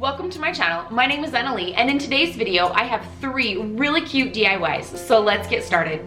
Welcome to my channel. My name is Annalie, and in today's video I have 3 really cute DIYs, so let's get started.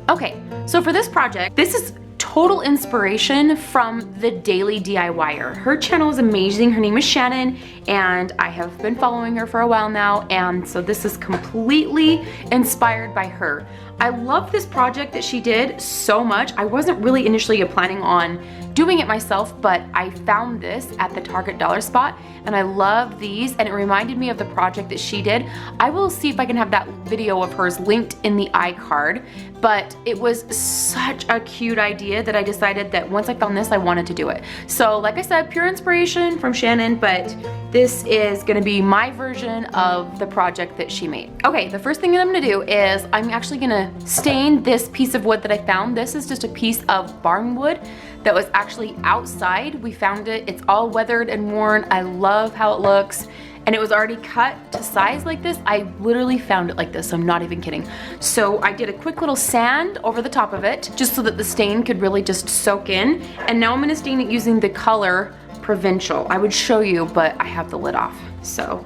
Okay, so for this project, this is total inspiration from the Daily DIYer. Her channel is amazing. Her name is Shannon, and I have been following her for a while now, and so this is completely inspired by her. I love this project that she did so much. I wasn't really initially planning on doing it myself, but I found this at the Target dollar spot, and I love these, and it reminded me of the project that she did. I will see if I can have that video of hers linked in the iCard, but it was such a cute idea that I decided that once I found this, I wanted to do it. So like I said, pure inspiration from Shannon, but this is gonna be my version of the project that she made. Okay, the first thing that I'm gonna do is I'm actually gonna stain this piece of wood that I found. This is just a piece of barn wood that was actually outside. We found it, it's all weathered and worn. I love how it looks. And it was already cut to size like this. I literally found it like this, so I'm not even kidding. So I did a quick little sand over the top of it, just so that the stain could really just soak in. And now I'm gonna stain it using the color Provincial. I would show you, but I have the lid off. So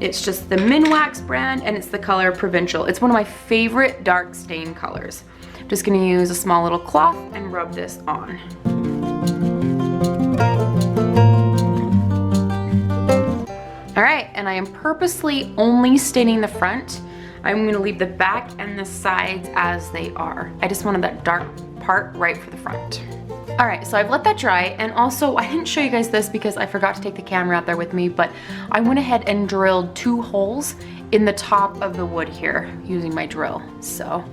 it's just the Minwax brand, and it's the color Provincial. It's one of my favorite dark stain colors. I'm just gonna use a small little cloth and rub this on. All right, and I am purposely only staining the front. I'm gonna leave the back and the sides as they are. I just wanted that dark part right for the front. All right, so I've let that dry, and also I didn't show you guys this because I forgot to take the camera out there with me, but I went ahead and drilled 2 holes in the top of the wood here using my drill. So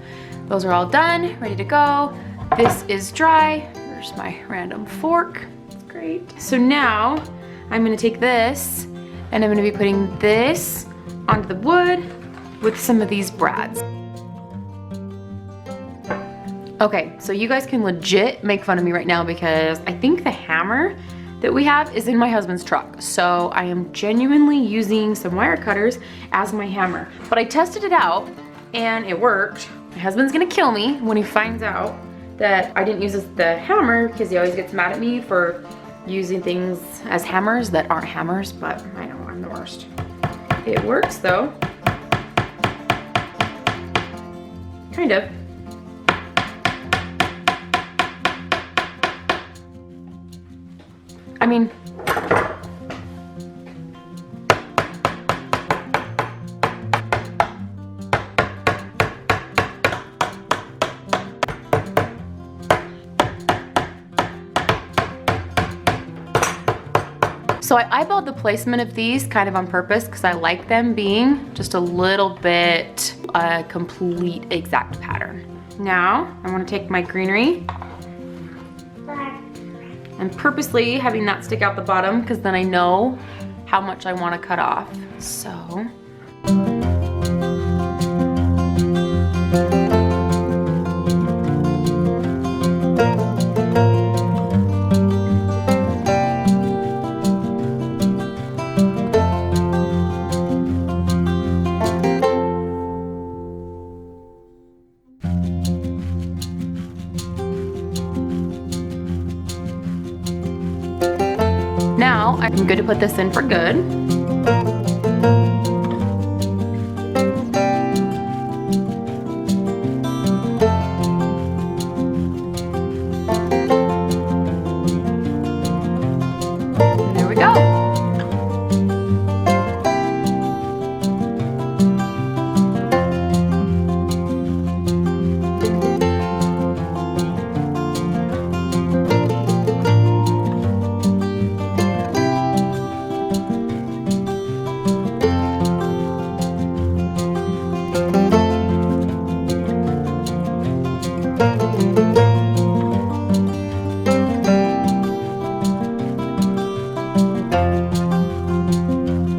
those are all done, ready to go. This is dry. There's my random fork, it's great. So now I'm gonna take this and I'm gonna be putting this onto the wood with some of these brads. Okay, so you guys can legit make fun of me right now because I think the hammer that we have is in my husband's truck. So I am genuinely using some wire cutters as my hammer. But I tested it out and it worked. My husband's gonna kill me when he finds out that I didn't use the hammer because he always gets mad at me for using things as hammers that aren't hammers, but I know I'm the worst. It works though. Kind of. I mean, so I eyeballed the placement of these kind of on purpose because I like them being just a little bit a complete exact pattern. Now I want to take my greenery and purposely having that stick out the bottom because then I know how much I want to cut off. So now I'm good to put this in for good. And there we go.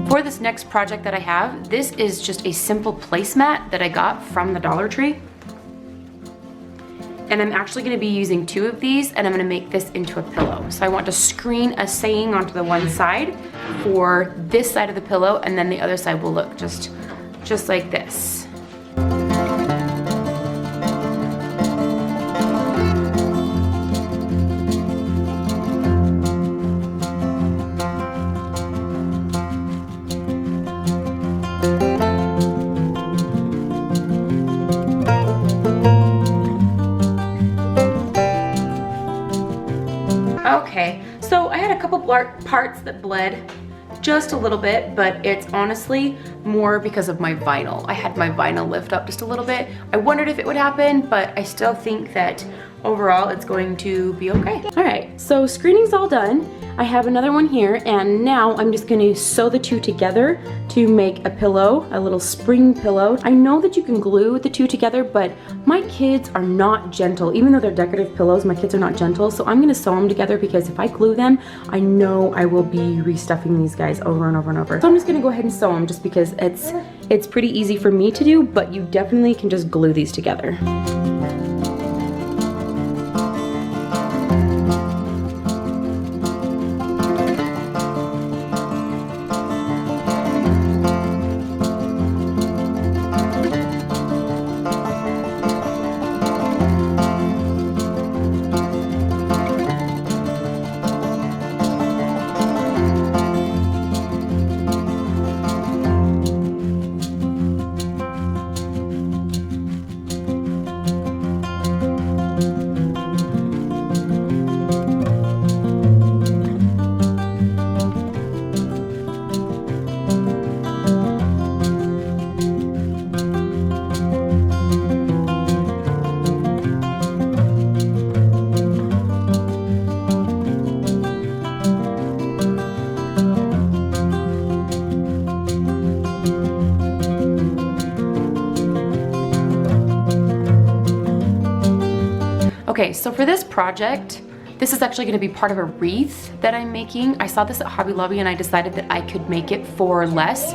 For this next project that I have, this is just a simple placemat that I got from the Dollar Tree. And I'm actually gonna be using 2 of these, and I'm gonna make this into a pillow. So I want to screen a saying onto the one side for this side of the pillow, and then the other side will look just like this. had a couple parts that bled just a little bit, but it's honestly more because of my vinyl. I had my vinyl lift up just a little bit. I wondered if it would happen, but I still think that overall it's going to be okay. All right, so screening's all done. I have another one here, and now I'm just gonna sew the two together to make a pillow, a little spring pillow. I know that you can glue the two together, but my kids are not gentle. Even though they're decorative pillows, my kids are not gentle, so I'm gonna sew them together because if I glue them, I know I will be restuffing these guys over and over and over. So I'm just gonna go ahead and sew them just because it's pretty easy for me to do, but you definitely can just glue these together. Okay, so for this project, this is actually gonna be part of a wreath that I'm making. I saw this at Hobby Lobby and I decided that I could make it for less.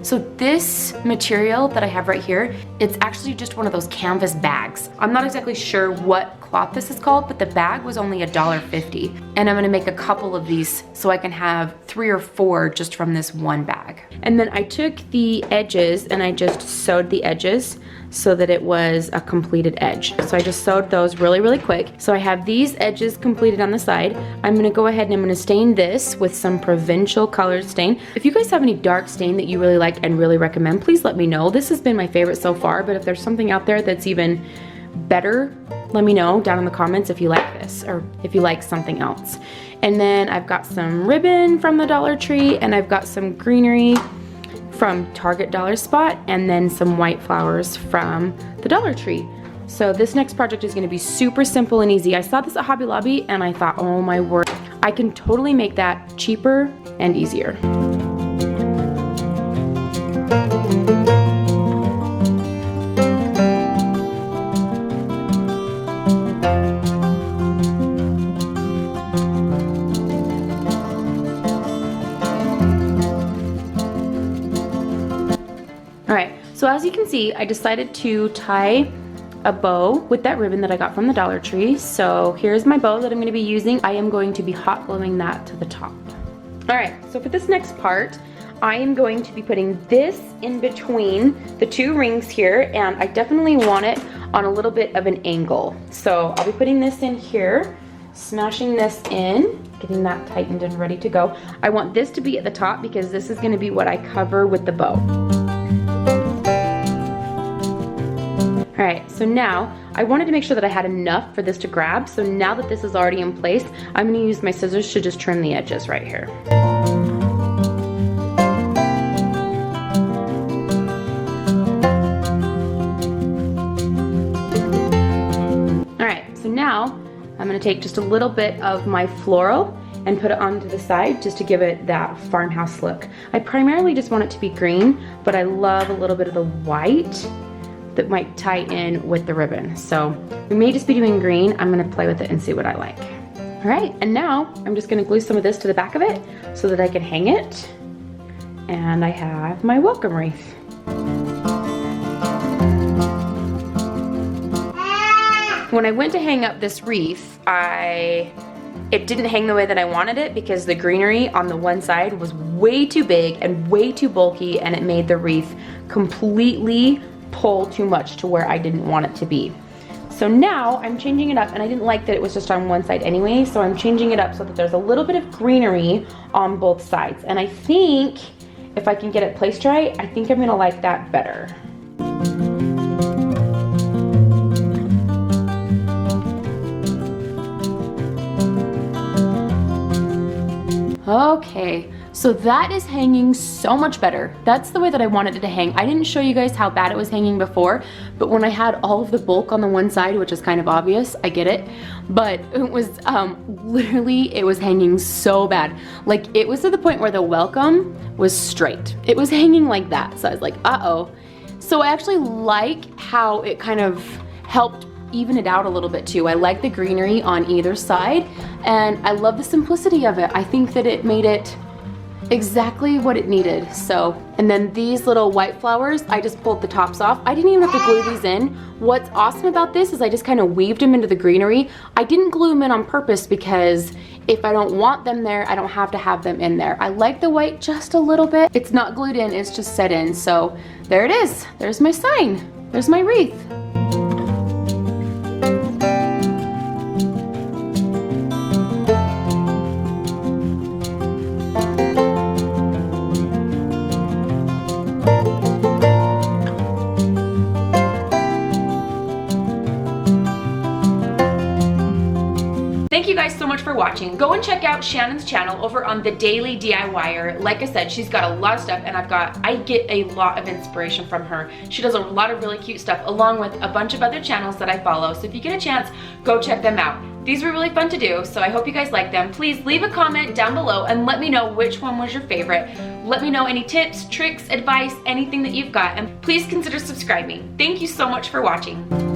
So this material that I have right here, it's actually just one of those canvas bags. I'm not exactly sure what cloth this is called, but the bag was only $1.50. And I'm gonna make a couple of these so I can have 3 or 4 just from this one bag. And then I took the edges and I just sewed the edges so that it was a completed edge. So I just sewed those really, really quick. So I have these edges completed on the side. I'm gonna go ahead and I'm gonna stain this with some provincial colored stain. If you guys have any dark stain that you really like and really recommend, please let me know. This has been my favorite so far, but if there's something out there that's even better, let me know down in the comments if you like this or if you like something else. And then I've got some ribbon from the Dollar Tree and I've got some greenery from Target Dollar Spot and then some white flowers from the Dollar Tree. So this next project is gonna be super simple and easy. I saw this at Hobby Lobby and I thought, oh my word, I can totally make that cheaper and easier. So as you can see, I decided to tie a bow with that ribbon that I got from the Dollar Tree. So here's my bow that I'm going to be using. I am going to be hot gluing that to the top. All right, so for this next part, I am going to be putting this in between the 2 rings here, and I definitely want it on a little bit of an angle. So I'll be putting this in here, smashing this in, getting that tightened and ready to go. I want this to be at the top because this is going to be what I cover with the bow. All right, so now I wanted to make sure that I had enough for this to grab. So now that this is already in place, I'm gonna use my scissors to just trim the edges right here. All right, so now I'm gonna take just a little bit of my floral and put it onto the side just to give it that farmhouse look. I primarily just want it to be green, but I love a little bit of the white that might tie in with the ribbon. So we may just be doing green. I'm gonna play with it and see what I like. All right, and now I'm just gonna glue some of this to the back of it so that I can hang it. And I have my welcome wreath. When I went to hang up this wreath, it didn't hang the way that I wanted it because the greenery on the one side was way too big and way too bulky, and it made the wreath completely pull too much to where I didn't want it to be. So now I'm changing it up, and I didn't like that it was just on one side anyway, so I'm changing it up so that there's a little bit of greenery on both sides. And I think if I can get it placed right, I think I'm gonna like that better. Okay, so that is hanging so much better. That's the way that I wanted it to hang. I didn't show you guys how bad it was hanging before, but when I had all of the bulk on the one side, which is kind of obvious, I get it, but it was literally, it was hanging so bad. Like, it was to the point where the welcome was straight. It was hanging like that, so I was like, uh-oh. So I actually like how it kind of helped even it out a little bit too. I like the greenery on either side, and I love the simplicity of it. I think that it made it exactly what it needed. So, and then these little white flowers, I just pulled the tops off. I didn't even have to glue these in. What's awesome about this is I just kind of weaved them into the greenery. I didn't glue them in on purpose because if I don't want them there, I don't have to have them in there. I like the white just a little bit. It's not glued in, it's just set in. So there it is. There's my sign. There's my wreath. Thank you guys so much for watching. Go and check out Shannon's channel over on The Daily DIYer. Like I said, she's got a lot of stuff, and I get a lot of inspiration from her. She does a lot of really cute stuff along with a bunch of other channels that I follow. So if you get a chance, go check them out. These were really fun to do, so I hope you guys like them. Please leave a comment down below and let me know which one was your favorite. Let me know any tips, tricks, advice, anything that you've got, and please consider subscribing. Thank you so much for watching.